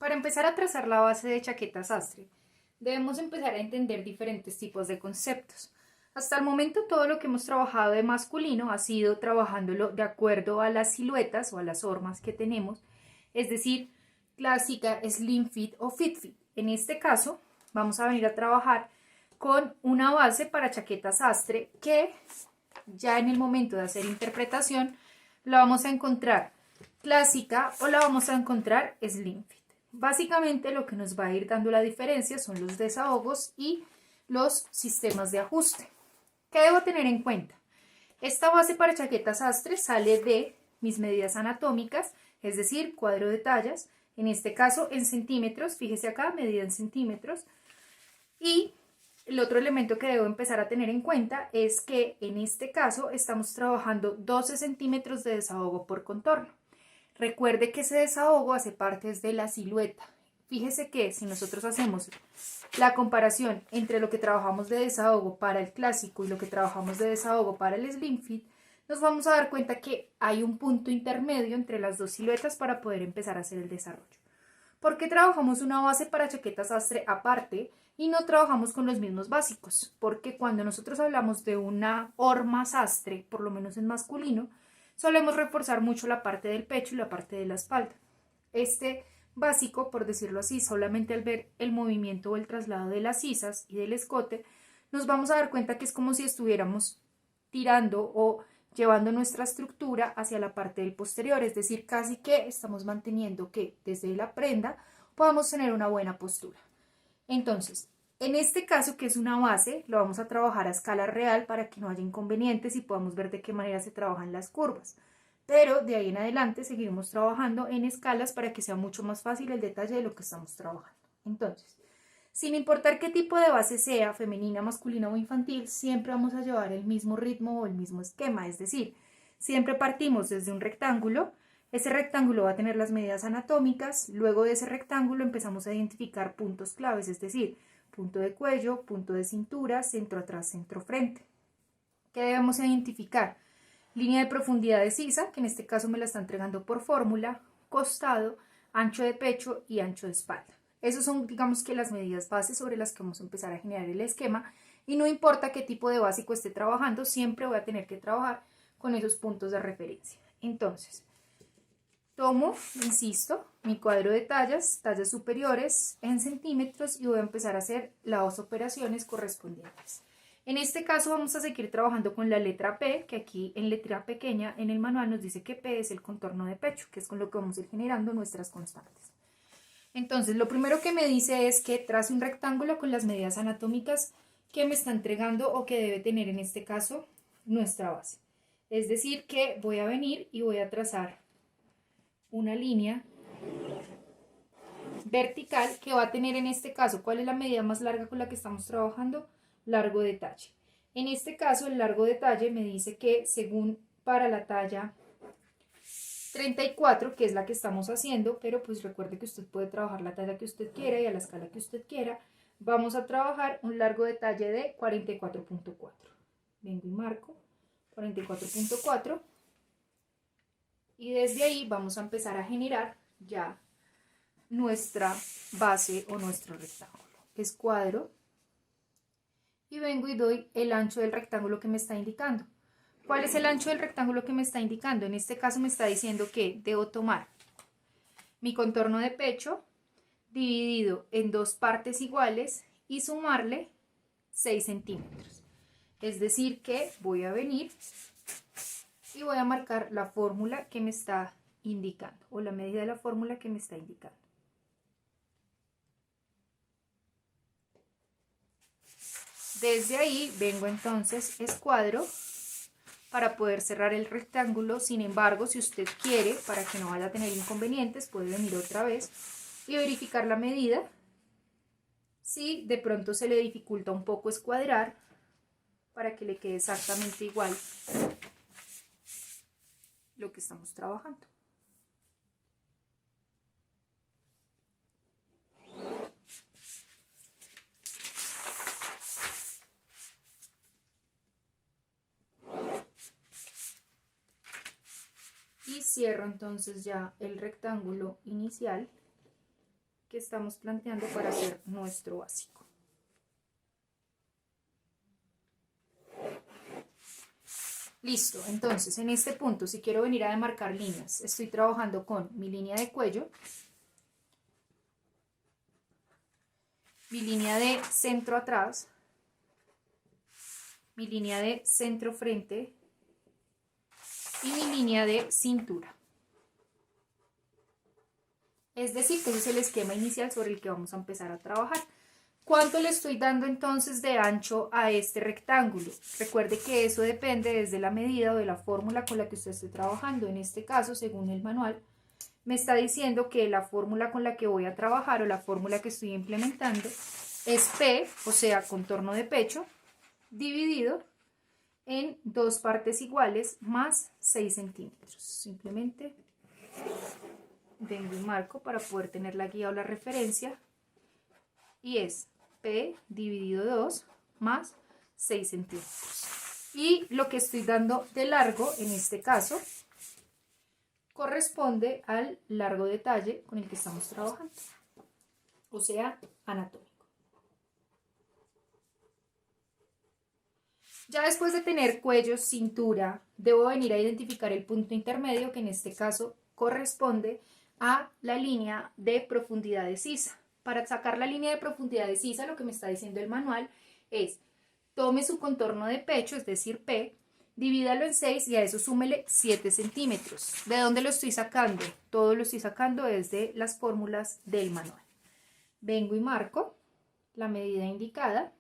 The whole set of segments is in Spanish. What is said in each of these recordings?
Para empezar a trazar la base de chaqueta sastre, debemos empezar a entender diferentes tipos de conceptos. Hasta el momento todo lo que hemos trabajado de masculino ha sido trabajándolo de acuerdo a las siluetas o a las formas que tenemos, es decir, clásica, slim fit o fit fit. En este caso vamos a venir a trabajar con una base para chaqueta sastre que ya en el momento de hacer interpretación la vamos a encontrar clásica o la vamos a encontrar slim fit. Básicamente lo que nos va a ir dando la diferencia son los desahogos y los sistemas de ajuste. ¿Qué debo tener en cuenta? Esta base para chaqueta sastre sale de mis medidas anatómicas, es decir, cuadro de tallas, en este caso en centímetros, fíjese acá, medida en centímetros. Y el otro elemento que debo empezar a tener en cuenta es que en este caso estamos trabajando 12 centímetros de desahogo por contorno. Recuerde que ese desahogo hace parte de la silueta. Fíjese que si nosotros hacemos la comparación entre lo que trabajamos de desahogo para el clásico y lo que trabajamos de desahogo para el slim fit, nos vamos a dar cuenta que hay un punto intermedio entre las dos siluetas para poder empezar a hacer el desarrollo. ¿Por qué trabajamos una base para chaqueta sastre aparte y no trabajamos con los mismos básicos? Porque cuando nosotros hablamos de una horma sastre, por lo menos en masculino, solemos reforzar mucho la parte del pecho y la parte de la espalda. Este básico, por decirlo así, solamente al ver el movimiento o el traslado de las sisas y del escote, nos vamos a dar cuenta que es como si estuviéramos tirando o llevando nuestra estructura hacia la parte del posterior, es decir, casi que estamos manteniendo que desde la prenda podamos tener una buena postura. Entonces, en este caso, que es una base, lo vamos a trabajar a escala real para que no haya inconvenientes y podamos ver de qué manera se trabajan las curvas. Pero de ahí en adelante seguiremos trabajando en escalas para que sea mucho más fácil el detalle de lo que estamos trabajando. Entonces, sin importar qué tipo de base sea, femenina, masculina o infantil, siempre vamos a llevar el mismo ritmo o el mismo esquema, es decir, siempre partimos desde un rectángulo. Ese rectángulo va a tener las medidas anatómicas, luego de ese rectángulo empezamos a identificar puntos claves, es decir, punto de cuello, punto de cintura, centro atrás, centro frente. ¿Qué debemos identificar? Línea de profundidad de sisa, que en este caso me la está entregando por fórmula, costado, ancho de pecho y ancho de espalda. Esas son, digamos que las medidas bases sobre las que vamos a empezar a generar el esquema y no importa qué tipo de básico esté trabajando, siempre voy a tener que trabajar con esos puntos de referencia. Entonces, tomo, insisto, mi cuadro de tallas, tallas superiores en centímetros y voy a empezar a hacer las operaciones correspondientes. En este caso vamos a seguir trabajando con la letra P, que aquí en letra pequeña en el manual nos dice que P es el contorno de pecho, que es con lo que vamos a ir generando nuestras constantes. Entonces, lo primero que me dice es que trace un rectángulo con las medidas anatómicas que me está entregando o que debe tener en este caso nuestra base. Es decir, que voy a venir y voy a trazar una línea vertical que va a tener en este caso, ¿cuál es la medida más larga con la que estamos trabajando? Largo de talle. En este caso, el largo de talle me dice que según para la talla 34, que es la que estamos haciendo, pero pues recuerde que usted puede trabajar la talla que usted quiera y a la escala que usted quiera, vamos a trabajar un largo de talle de 44.4. Vengo y marco 44.4 y desde ahí vamos a empezar a generar ya nuestra base o nuestro rectángulo. Escuadro y vengo y doy el ancho del rectángulo que me está indicando. ¿Cuál es el ancho del rectángulo que me está indicando? En este caso me está diciendo que debo tomar mi contorno de pecho dividido en dos partes iguales y sumarle 6 centímetros. Es decir que voy a venir y voy a marcar la fórmula que me está indicando o la medida de la fórmula que me está indicando. Desde ahí vengo entonces, escuadro para poder cerrar el rectángulo. Sin embargo, si usted quiere, para que no vaya a tener inconvenientes, puede venir otra vez y verificar la medida. Si de pronto se le dificulta un poco escuadrar, para que le quede exactamente igual lo que estamos trabajando. Y cierro entonces ya el rectángulo inicial que estamos planteando para hacer nuestro básico. Listo, entonces en este punto, si quiero venir a demarcar líneas, estoy trabajando con mi línea de cuello, mi línea de centro atrás, mi línea de centro frente y mi línea de cintura. Es decir, que ese es el esquema inicial sobre el que vamos a empezar a trabajar. ¿Cuánto le estoy dando entonces de ancho a este rectángulo? Recuerde que eso depende desde la medida o de la fórmula con la que usted esté trabajando. En este caso, según el manual, me está diciendo que la fórmula con la que voy a trabajar o la fórmula que estoy implementando es P, o sea, contorno de pecho, dividido en 2 partes iguales más 6 centímetros. Simplemente vengo y marco para poder tener la guía o la referencia. Y es P dividido 2 más 6 centímetros. Y lo que estoy dando de largo, en este caso, corresponde al largo de talle con el que estamos trabajando, o sea, anatómico. Ya después de tener cuello, cintura, debo venir a identificar el punto intermedio, que en este caso corresponde a la línea de profundidad de sisa. Para sacar la línea de profundidad de sisa, lo que me está diciendo el manual es: tome su contorno de pecho, es decir, P, divídalo en 6 y a eso súmele 7 centímetros. ¿De dónde lo estoy sacando? Todo lo estoy sacando desde las fórmulas del manual. Vengo y marco la medida indicada.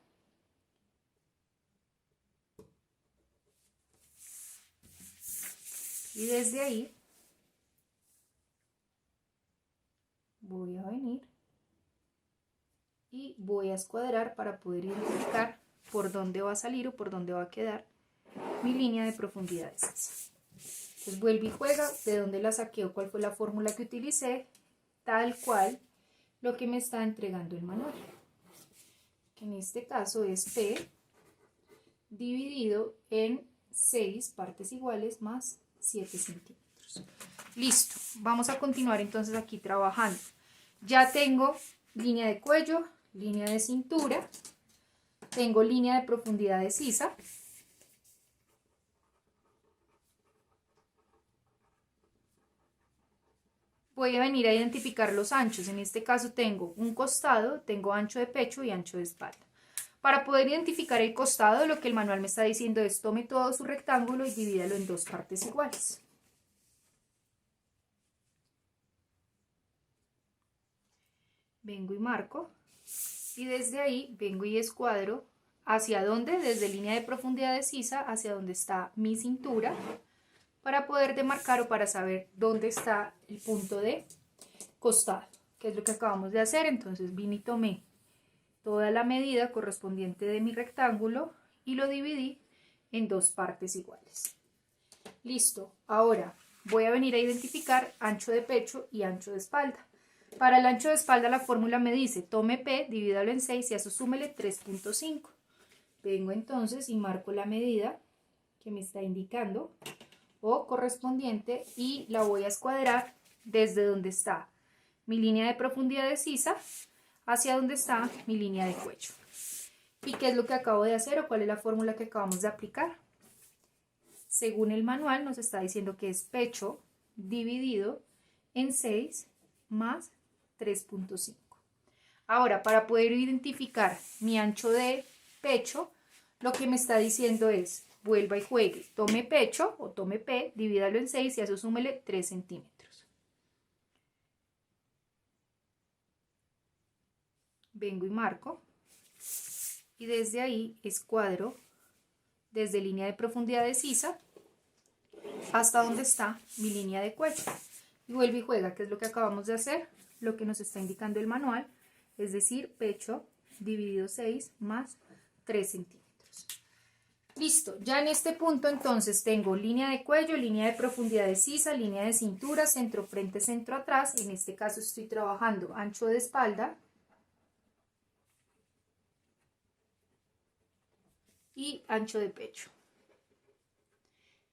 Y desde ahí voy a venir y voy a escuadrar para poder identificar por dónde va a salir o por dónde va a quedar mi línea de profundidad de sisa. Entonces vuelvo y juega de dónde la saqué o cuál fue la fórmula que utilicé, tal cual lo que me está entregando el manual, que en este caso es P dividido en 6 partes iguales más 7 centímetros. Listo, vamos a continuar entonces aquí trabajando. Ya tengo línea de cuello, línea de cintura, tengo línea de profundidad de sisa. Voy a venir a identificar los anchos. En este caso tengo un costado, tengo ancho de pecho y ancho de espalda. Para poder identificar el costado, lo que el manual me está diciendo es: tome todo su rectángulo y divídalo en 2 partes iguales. Vengo y marco, y desde ahí vengo y escuadro hacia dónde, desde línea de profundidad de sisa, hacia donde está mi cintura, para poder demarcar o para saber dónde está el punto de costado, que es lo que acabamos de hacer. Entonces vine y tomé toda la medida correspondiente de mi rectángulo y lo dividí en 2 partes iguales. Listo, ahora voy a venir a identificar ancho de pecho y ancho de espalda. Para el ancho de espalda la fórmula me dice: tome P, divídalo en 6 y a eso súmele 3.5. Vengo entonces y marco la medida que me está indicando o correspondiente y la voy a escuadrar desde donde está mi línea de profundidad de sisa hacia donde está mi línea de cuello. ¿Y qué es lo que acabo de hacer o cuál es la fórmula que acabamos de aplicar? Según el manual nos está diciendo que es pecho dividido en 6 más 3.5. Ahora, para poder identificar mi ancho de pecho, lo que me está diciendo es: vuelva y juegue, tome pecho o tome P, divídalo en 6 y a eso súmele 3 centímetros. Vengo y marco, y desde ahí escuadro desde línea de profundidad de sisa hasta donde está mi línea de cuello. Y vuelve y juega, que es lo que acabamos de hacer, lo que nos está indicando el manual, es decir, pecho dividido 6 más 3 centímetros. Listo, ya en este punto entonces tengo línea de cuello, línea de profundidad de sisa, línea de cintura, centro frente, centro atrás. En este caso estoy trabajando ancho de espalda y ancho de pecho.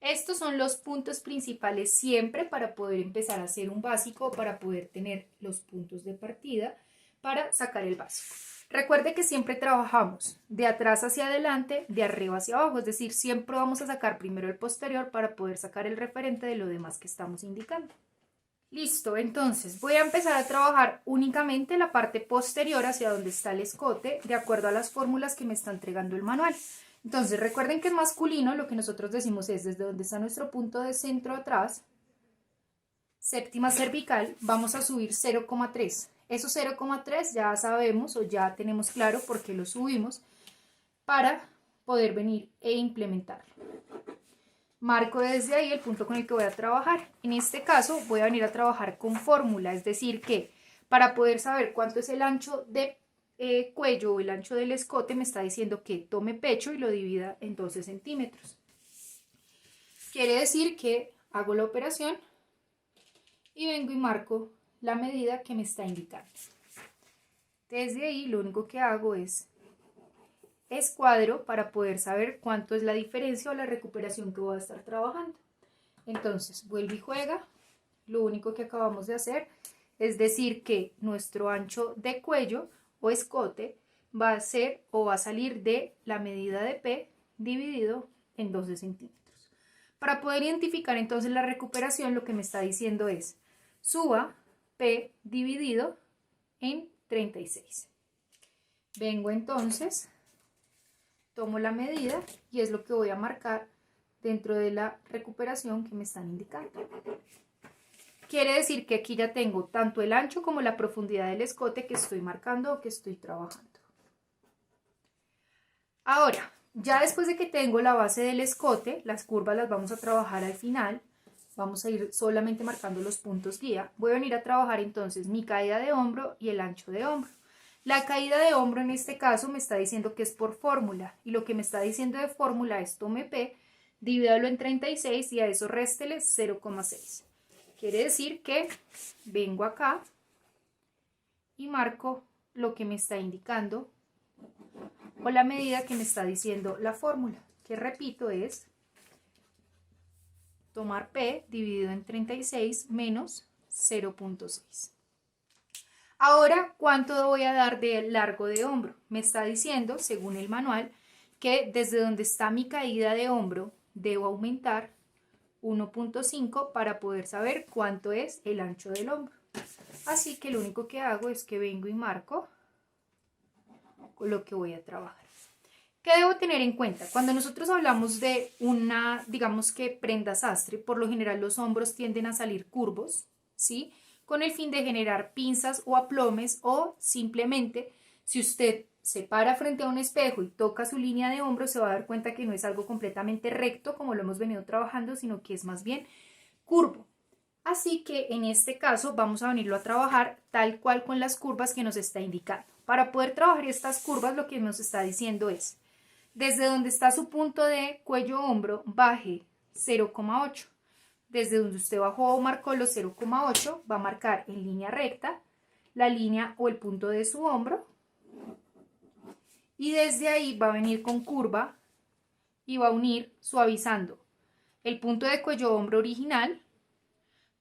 Estos son los puntos principales siempre para poder empezar a hacer un básico, para poder tener los puntos de partida para sacar el básico. Recuerde que siempre trabajamos de atrás hacia adelante, de arriba hacia abajo, es decir, siempre vamos a sacar primero el posterior para poder sacar el referente de lo demás que estamos indicando. Listo, entonces voy a empezar a trabajar únicamente la parte posterior hacia donde está el escote, de acuerdo a las fórmulas que me está entregando el manual. Entonces recuerden que en masculino lo que nosotros decimos es desde donde está nuestro punto de centro atrás, séptima cervical, vamos a subir 0,3. Eso 0,3 ya sabemos o ya tenemos claro por qué lo subimos para poder venir e implementarlo. Marco desde ahí el punto con el que voy a trabajar. En este caso voy a venir a trabajar con fórmula, es decir que para poder saber cuánto es el ancho de cuello o el ancho del escote me está diciendo que tome pecho y lo divida en 12 centímetros. Quiere decir que hago la operación y vengo y marco la medida que me está indicando. Desde ahí lo único que hago es escuadro para poder saber cuánto es la diferencia o la recuperación que voy a estar trabajando. Entonces vuelve y juega. Lo único que acabamos de hacer es decir que nuestro ancho de cuello o escote va a ser o va a salir de la medida de P dividido en 12 centímetros. Para poder identificar entonces la recuperación, lo que me está diciendo es suba P dividido en 36. Vengo entonces, tomo la medida y es lo que voy a marcar dentro de la recuperación que me están indicando. Quiere decir que aquí ya tengo tanto el ancho como la profundidad del escote que estoy marcando o que estoy trabajando. Ahora, ya después de que tengo la base del escote, las curvas las vamos a trabajar al final. Vamos a ir solamente marcando los puntos guía. Voy a venir a trabajar entonces mi caída de hombro y el ancho de hombro. La caída de hombro en este caso me está diciendo que es por fórmula. Y lo que me está diciendo de fórmula es tome P, divídalo en 36 y a eso réstele 0,6. Quiere decir que vengo acá y marco lo que me está indicando o la medida que me está diciendo la fórmula, que repito es tomar P dividido en 36 menos 0,6. Ahora, ¿cuánto voy a dar de largo de hombro? Me está diciendo, según el manual, que desde donde está mi caída de hombro debo aumentar 1,5 para poder saber cuánto es el ancho del hombro. Así que lo único que hago es que vengo y marco con lo que voy a trabajar. ¿Qué debo tener en cuenta? Cuando nosotros hablamos de una, digamos que prenda sastre, por lo general los hombros tienden a salir curvos, ¿sí? Con el fin de generar pinzas o aplomes o simplemente si usted se para frente a un espejo y toca su línea de hombro, se va a dar cuenta que no es algo completamente recto como lo hemos venido trabajando, sino que es más bien curvo. Así que en este caso vamos a venirlo a trabajar tal cual con las curvas que nos está indicando. Para poder trabajar estas curvas lo que nos está diciendo es, desde donde está su punto de cuello-hombro, baje 0,8. Desde donde usted bajó o marcó los 0,8, va a marcar en línea recta la línea o el punto de su hombro. Y desde ahí va a venir con curva y va a unir suavizando el punto de cuello-hombro original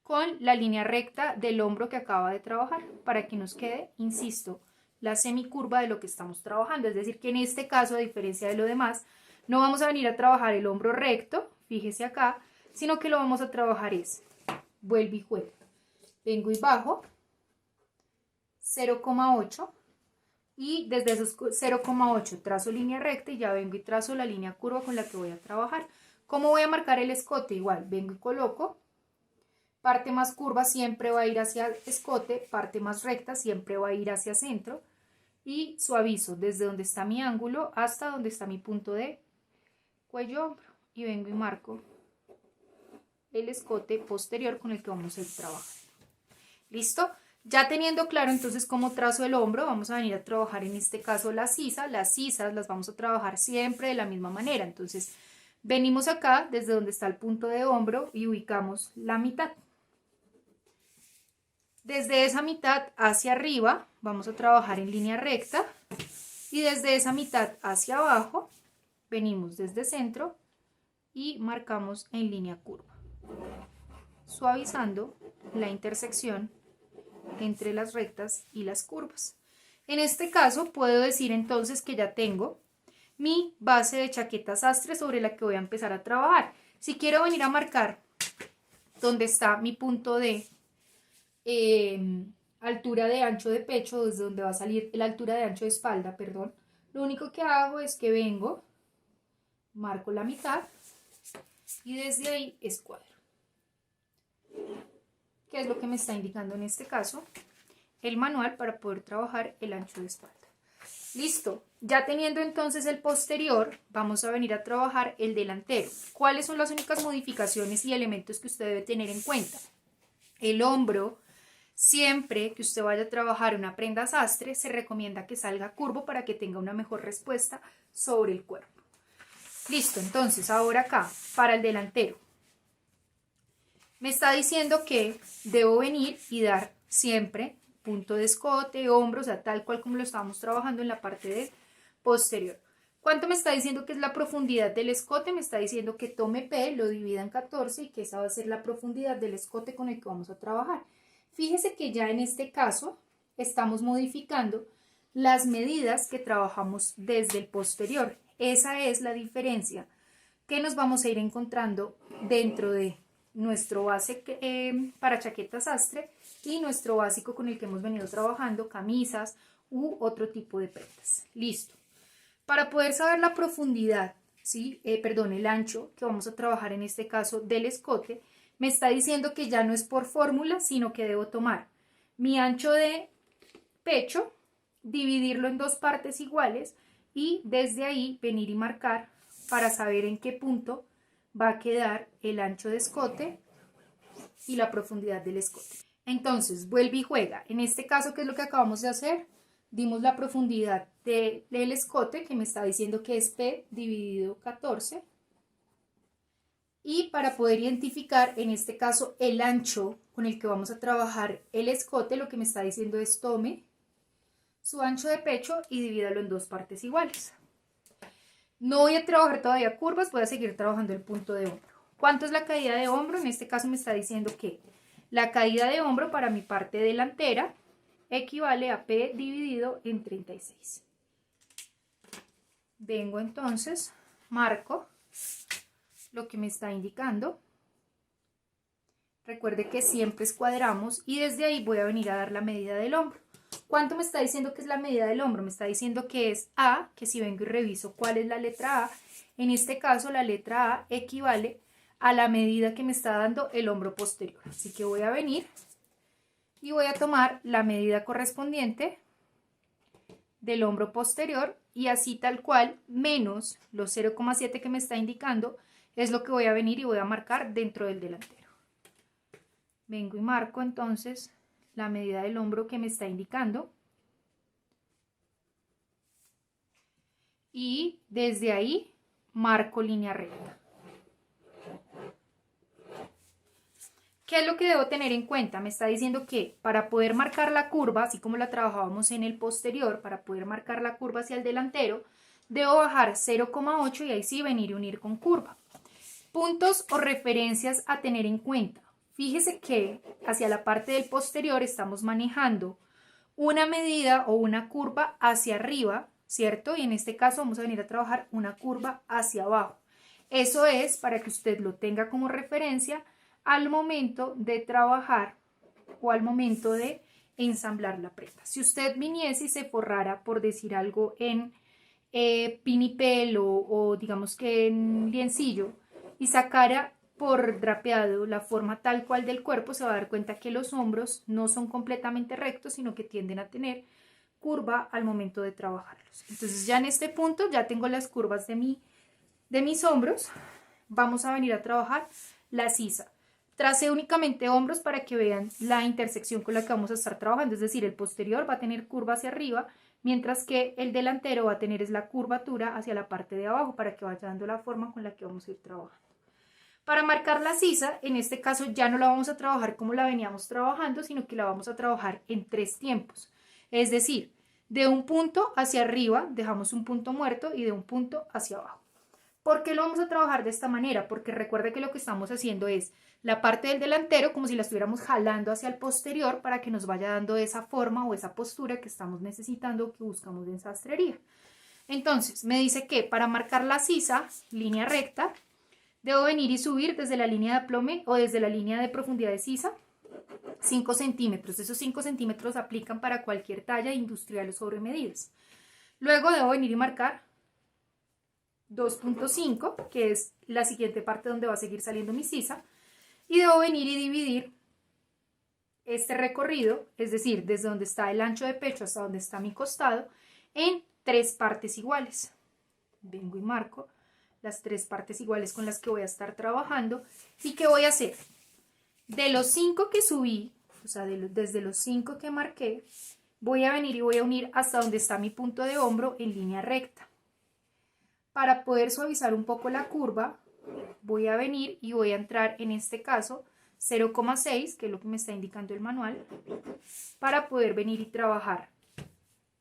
con la línea recta del hombro que acaba de trabajar para que nos quede, insisto, la semicurva de lo que estamos trabajando. Es decir, que en este caso, a diferencia de lo demás, no vamos a venir a trabajar el hombro recto, fíjese acá, sino que lo vamos a trabajar es, vuelvo y juego. Vengo y bajo 0,8 y desde esos 0,8 trazo línea recta y ya vengo y trazo la línea curva con la que voy a trabajar. ¿Cómo voy a marcar el escote? Igual, vengo y coloco. Parte más curva siempre va a ir hacia el escote, parte más recta siempre va a ir hacia centro y suavizo desde donde está mi ángulo hasta donde está mi punto de cuello-hombro y vengo y marco el escote posterior con el que vamos a ir trabajando. ¿Listo? Ya teniendo claro entonces cómo trazo el hombro, vamos a venir a trabajar en este caso la sisa. Las sisas las vamos a trabajar siempre de la misma manera. Entonces venimos acá desde donde está el punto de hombro y ubicamos la mitad. Desde esa mitad hacia arriba vamos a trabajar en línea recta y desde esa mitad hacia abajo venimos desde centro y marcamos en línea curva, suavizando la intersección entre las rectas y las curvas. En este caso puedo decir entonces que ya tengo mi base de chaqueta sastre sobre la que voy a empezar a trabajar. Si quiero venir a marcar donde está mi punto de altura de ancho de pecho, desde donde va a salir la altura de ancho de espalda, perdón, lo único que hago es que vengo, marco la mitad y desde ahí escuadro. ¿Qué es lo que me está indicando en este caso? El manual para poder trabajar el ancho de espalda. Listo, ya teniendo entonces el posterior, vamos a venir a trabajar el delantero. ¿Cuáles son las únicas modificaciones y elementos que usted debe tener en cuenta? El hombro, siempre que usted vaya a trabajar una prenda sastre, se recomienda que salga curvo para que tenga una mejor respuesta sobre el cuerpo. Listo, entonces ahora acá, para el delantero. Me está diciendo que debo venir y dar siempre punto de escote, hombro, o sea, tal cual como lo estábamos trabajando en la parte de posterior. ¿Cuánto me está diciendo que es la profundidad del escote? Me está diciendo que tome P, lo divida en 14 y que esa va a ser la profundidad del escote con el que vamos a trabajar. Fíjese que ya en este caso estamos modificando las medidas que trabajamos desde el posterior. Esa es la diferencia que nos vamos a ir encontrando dentro de nuestro base para chaqueta sastre y nuestro básico con el que hemos venido trabajando, camisas u otro tipo de prendas. Listo. Para poder saber la profundidad, ¿sí? El ancho que vamos a trabajar en este caso del escote, me está diciendo que ya no es por fórmula, sino que debo tomar mi ancho de pecho, dividirlo en dos partes iguales y desde ahí venir y marcar para saber en qué punto va a quedar el ancho de escote y la profundidad del escote. Entonces, vuelve y juega. En este caso, ¿qué es lo que acabamos de hacer? Dimos la profundidad del escote, que me está diciendo que es P dividido 14. Y para poder identificar, en este caso, el ancho con el que vamos a trabajar el escote, lo que me está diciendo es tome su ancho de pecho y divídalo en dos partes iguales. No voy a trabajar todavía curvas, voy a seguir trabajando el punto de hombro. ¿Cuánto es la caída de hombro? En este caso me está diciendo que la caída de hombro para mi parte delantera equivale a P dividido en 36. Vengo entonces, marco lo que me está indicando. Recuerde que siempre escuadramos y desde ahí voy a venir a dar la medida del hombro. ¿Cuánto me está diciendo que es la medida del hombro? Me está diciendo que es A, que si vengo y reviso cuál es la letra A, en este caso la letra A equivale a la medida que me está dando el hombro posterior. Así que voy a venir y voy a tomar la medida correspondiente del hombro posterior y así tal cual menos los 0,7 que me está indicando es lo que voy a venir y voy a marcar dentro del delantero. Vengo y marco entonces la medida del hombro que me está indicando y desde ahí marco línea recta. ¿Qué es lo que debo tener en cuenta? Me está diciendo que para poder marcar la curva, así como la trabajábamos en el posterior, para poder marcar la curva hacia el delantero, debo bajar 0,8 y ahí sí venir y unir con curva. Puntos o referencias a tener en cuenta. Fíjese que hacia la parte del posterior estamos manejando una medida o una curva hacia arriba, ¿cierto? Y en este caso vamos a venir a trabajar una curva hacia abajo. Eso es para que usted lo tenga como referencia al momento de trabajar o al momento de ensamblar la prenda. Si usted viniese y se forrara, por decir algo, en pinipel o digamos que en liencillo y sacara por drapeado la forma tal cual del cuerpo, se va a dar cuenta que los hombros no son completamente rectos, sino que tienden a tener curva al momento de trabajarlos. Entonces ya en este punto ya tengo las curvas de mis hombros. Vamos a venir a trabajar la sisa. Tracé únicamente hombros para que vean la intersección con la que vamos a estar trabajando, es decir, el posterior va a tener curva hacia arriba, mientras que el delantero va a tener es la curvatura hacia la parte de abajo para que vaya dando la forma con la que vamos a ir trabajando. Para marcar la sisa, en este caso ya no la vamos a trabajar como la veníamos trabajando, sino que la vamos a trabajar en 3 tiempos. Es decir, de un punto hacia arriba dejamos un punto muerto y de un punto hacia abajo. ¿Por qué lo vamos a trabajar de esta manera? Porque recuerde que lo que estamos haciendo es la parte del delantero como si la estuviéramos jalando hacia el posterior para que nos vaya dando esa forma o esa postura que estamos necesitando o que buscamos en sastrería. Entonces, me dice que para marcar la sisa, línea recta, debo venir y subir desde la línea de aplome o desde la línea de profundidad de sisa 5 centímetros. Esos 5 centímetros aplican para cualquier talla industrial o sobre medidas. Luego debo venir y marcar 2.5, que es la siguiente parte donde va a seguir saliendo mi sisa, y debo venir y dividir este recorrido, es decir, desde donde está el ancho de pecho hasta donde está mi costado, en 3 partes iguales. Vengo y marco las 3 partes iguales con las que voy a estar trabajando. ¿Y qué voy a hacer? De los 5 que subí, o sea, desde los 5 que marqué, voy a venir y voy a unir hasta donde está mi punto de hombro en línea recta. Para poder suavizar un poco la curva, voy a venir y voy a entrar en este caso 0,6, que es lo que me está indicando el manual, para poder venir y trabajar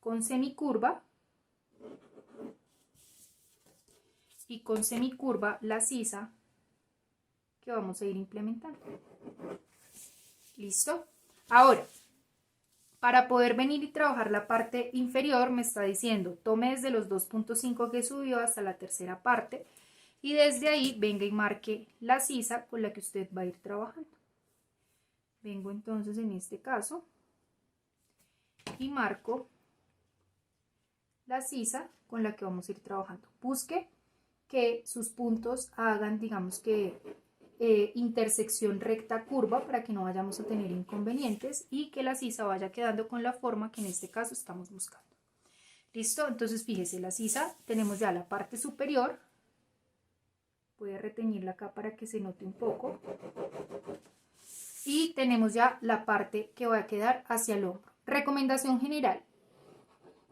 con semicurva y con semicurva la sisa que vamos a ir implementando. ¿Listo? Ahora, para poder venir y trabajar la parte inferior, me está diciendo, tome desde los 2.5 que subió hasta la tercera parte y desde ahí venga y marque la sisa con la que usted va a ir trabajando. Vengo entonces en este caso y marco la sisa con la que vamos a ir trabajando. Busque que sus puntos hagan, digamos que, intersección recta curva para que no vayamos a tener inconvenientes y que la sisa vaya quedando con la forma que en este caso estamos buscando. ¿Listo? Entonces fíjese, la sisa tenemos ya la parte superior. Voy a retenerla acá para que se note un poco. Y tenemos ya la parte que va a quedar hacia el hombro. Recomendación general.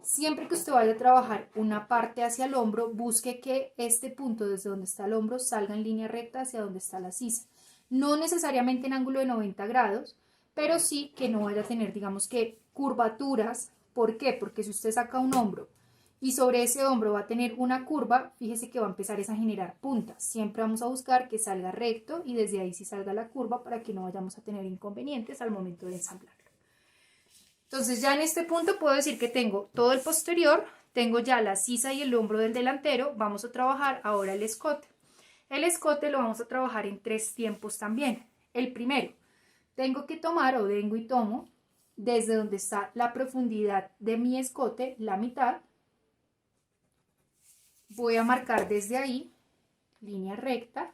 Siempre que usted vaya a trabajar una parte hacia el hombro, busque que este punto desde donde está el hombro salga en línea recta hacia donde está la sisa. No necesariamente en ángulo de 90 grados, pero sí que no vaya a tener, digamos que, curvaturas. ¿Por qué? Porque si usted saca un hombro y sobre ese hombro va a tener una curva, fíjese que va a empezar a generar puntas. Siempre vamos a buscar que salga recto y desde ahí sí salga la curva para que no vayamos a tener inconvenientes al momento de ensamblarlo. Entonces ya en este punto puedo decir que tengo todo el posterior, tengo ya la sisa y el hombro del delantero. Vamos a trabajar ahora el escote. El escote lo vamos a trabajar en 3 tiempos también. El primero, tengo que tomar o vengo y tomo desde donde está la profundidad de mi escote, la mitad. Voy a marcar desde ahí, línea recta,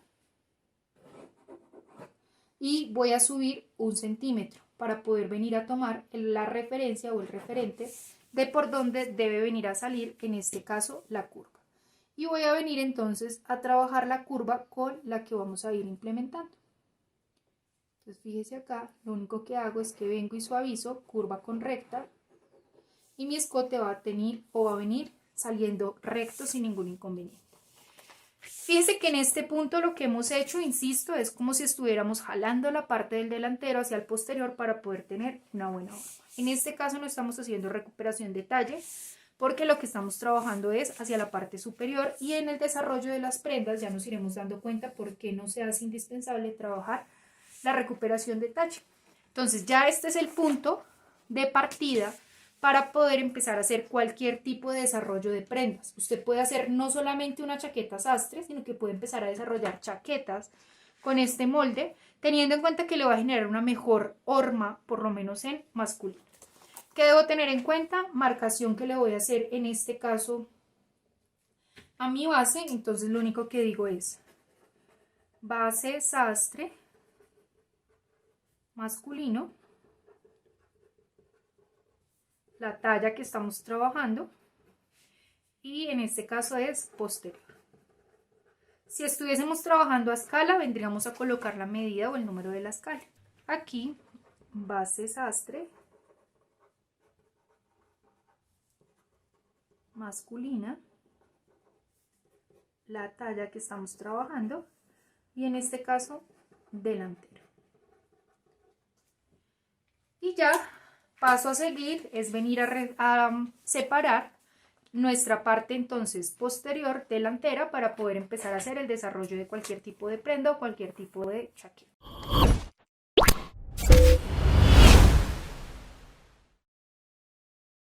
y voy a subir 1 centímetro para poder venir a tomar la referencia o el referente de por dónde debe venir a salir, en este caso, la curva. Y voy a venir entonces a trabajar la curva con la que vamos a ir implementando. Entonces fíjese acá, lo único que hago es que vengo y suavizo, curva con recta, y mi escote va a tener o va a venir saliendo recto sin ningún inconveniente. Fíjese que en este punto lo que hemos hecho, insisto, es como si estuviéramos jalando la parte del delantero hacia el posterior para poder tener una buena forma. En este caso no estamos haciendo recuperación de talle porque lo que estamos trabajando es hacia la parte superior, y en el desarrollo de las prendas ya nos iremos dando cuenta por qué no se hace indispensable trabajar la recuperación de talle. Entonces ya este es el punto de partida para poder empezar a hacer cualquier tipo de desarrollo de prendas. Usted puede hacer no solamente una chaqueta sastre, sino que puede empezar a desarrollar chaquetas con este molde, teniendo en cuenta que le va a generar una mejor horma, por lo menos en masculino. ¿Qué debo tener en cuenta? Marcación que le voy a hacer en este caso a mi base. Entonces lo único que digo es base sastre masculino, la talla que estamos trabajando, y en este caso es posterior. Si estuviésemos trabajando a escala, vendríamos a colocar la medida o el número de la escala. Aquí, base sastre masculina, la talla que estamos trabajando, y en este caso delantero. Y ya paso a seguir es venir a separar nuestra parte entonces posterior delantera para poder empezar a hacer el desarrollo de cualquier tipo de prenda o cualquier tipo de chaqueta.